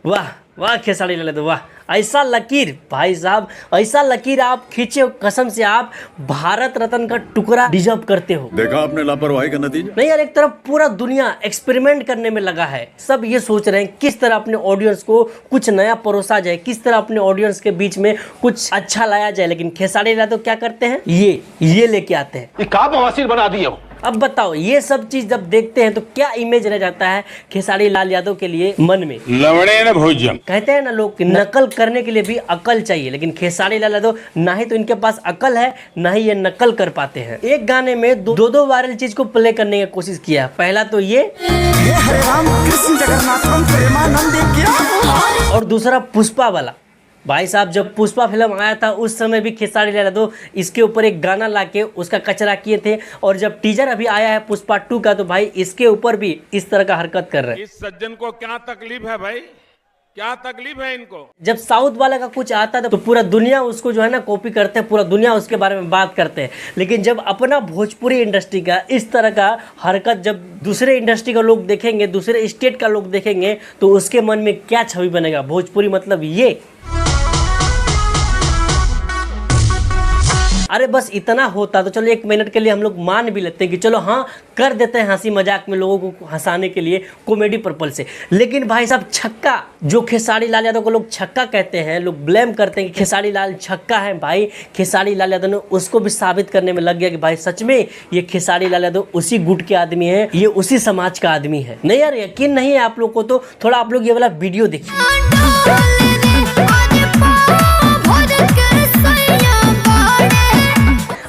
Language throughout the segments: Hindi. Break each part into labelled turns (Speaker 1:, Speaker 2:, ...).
Speaker 1: वाह वाह खेसारी लाल यादव वाह, ऐसा लकीर भाई साहब, ऐसा लकीर आप खींचे हो, कसम से आप भारत रत्न का टुकड़ा डिजर्व करते हो।
Speaker 2: देखा आपने लापरवाही का नतीजा।
Speaker 1: नहीं यार, एक तरफ पूरा दुनिया एक्सपेरिमेंट करने में लगा है, सब ये सोच रहे हैं किस तरह अपने ऑडियंस को कुछ नया परोसा जाए, किस तरह अपने ऑडियंस के बीच में कुछ अच्छा लाया जाए, लेकिन खेसारी लाल यादव क्या करते हैं, ये लेके आते हैं,
Speaker 3: बवासीर बना दिए हो।
Speaker 1: अब बताओ ये सब चीज जब देखते हैं तो क्या इमेज रह जाता है खेसारी लाल यादव के लिए मन में।
Speaker 3: लवड़े न भोजन।
Speaker 1: कहते हैं ना लोग कि नकल करने के लिए भी अकल चाहिए, लेकिन खेसारी लाल यादव ना ही तो इनके पास अकल है, ना ही ये नकल कर पाते हैं। एक गाने में दो वायरल चीज को प्ले करने की कोशिश किया। पहला तो ये
Speaker 4: हरे राम कृष्ण जगन्नाथम प्रेमानंद,
Speaker 1: और दूसरा पुष्पा वाला। भाई साहब जब पुष्पा फिल्म आया था उस समय भी खेसारी लाल यादव इसके ऊपर एक गाना लाके उसका कचरा किए थे, और जब टीजर अभी आया है पुष्पा 2 का तो भाई इसके ऊपर भी इस तरह का हरकत कर रहे हैं।
Speaker 3: इस सज्जन को क्या तकलीफ है भाई, क्या तकलीफ है इनको।
Speaker 1: जब साउथ वाला का कुछ आता है तो पूरा दुनिया उसको जो है ना कॉपी करते हैं, पूरा दुनिया उसके बारे में बात करते हैं, लेकिन जब अपना भोजपुरी इंडस्ट्री का इस तरह का हरकत जब दूसरे इंडस्ट्री का लोग देखेंगे, दूसरे स्टेट का लोग देखेंगे, तो उसके मन में क्या छवि बनेगा, भोजपुरी मतलब ये। अरे बस इतना होता तो चलो 1 मिनट के लिए हम लोग मान भी लेते हैं कि चलो हाँ कर देते हैं हंसी मजाक में, लोगों को हंसाने के लिए, कॉमेडी पर्पल से। लेकिन भाई साहब छक्का, जो खेसारी लाल यादव को लोग छक्का कहते हैं, लोग ब्लेम करते हैं कि खेसारी लाल छक्का है, भाई खेसारी लाल यादव ने उसको भी साबित करने में लग गया कि भाई सच में ये खेसारी लाल यादव उसी गुट के आदमी है, ये उसी समाज का आदमी है। नहीं यार यकीन नहीं है आप लोग को तो थोड़ा आप लोग ये वाला वीडियो देखिए।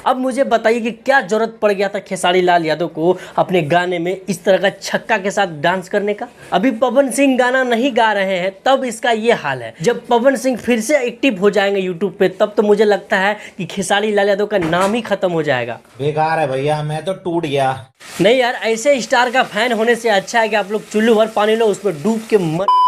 Speaker 1: अब मुझे बताइए कि क्या जरूरत पड़ गया था खेसारी लाल यादव को अपने गाने में इस तरह का छक्का के साथ डांस करने का। अभी पवन सिंह गाना नहीं गा रहे हैं तब इसका ये हाल है, जब पवन सिंह फिर से एक्टिव हो जाएंगे यूट्यूब पे तब तो मुझे लगता है कि खेसारी लाल यादव का नाम ही खत्म हो जाएगा।
Speaker 5: बेकार है भैया, मैं तो टूट गया।
Speaker 1: नहीं यार, ऐसे स्टार का फैन होने से अच्छा है कि आप लोग चुल्लू भर पानी लो उसमें डूब के मर।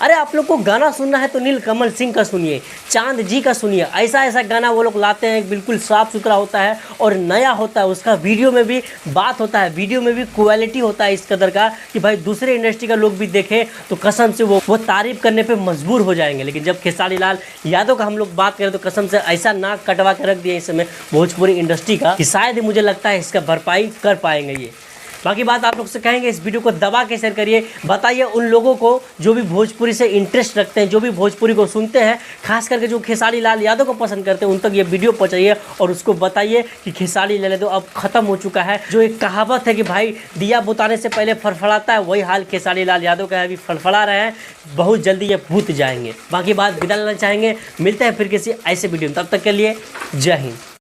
Speaker 1: अरे आप लोग को गाना सुनना है तो नीलकमल सिंह का सुनिए, चांद जी का सुनिए, ऐसा ऐसा गाना वो लोग लाते हैं, बिल्कुल साफ सुथरा होता है और नया होता है, उसका वीडियो में भी बात होता है, वीडियो में भी क्वालिटी होता है इस कदर का कि भाई दूसरे इंडस्ट्री का लोग भी देखें तो कसम से वो तारीफ करने पे मजबूर हो जाएंगे। लेकिन जब खेसारी लाल यादव का हम लोग बात करें तो कसम से ऐसा नाक कटवा के रख दिया इस समय भोजपुरी इंडस्ट्री का कि शायद ही मुझे लगता है इसका भरपाई कर पाएंगे ये। बाकी बात आप लोग से कहेंगे, इस वीडियो को दबा के शेयर करिए, बताइए उन लोगों को जो भी भोजपुरी से इंटरेस्ट रखते हैं, जो भी भोजपुरी को सुनते हैं, खास करके जो खेसारी लाल यादव को पसंद करते हैं, उन तक ये वीडियो पहुंचाइए और उसको बताइए कि खेसारी लाल यादव अब खत्म हो चुका है। जो एक कहावत है कि भाई दिया बुताने से पहले फड़फड़ाता है, वही हाल खेसारी लाल यादव का है, अभी फड़फड़ा रहे हैं, बहुत जल्दी ये भूत जाएंगे। बाकी बात विदा लेना चाहेंगे, मिलते हैं फिर किसी ऐसे वीडियो में, तब तक के लिए जय हिंद।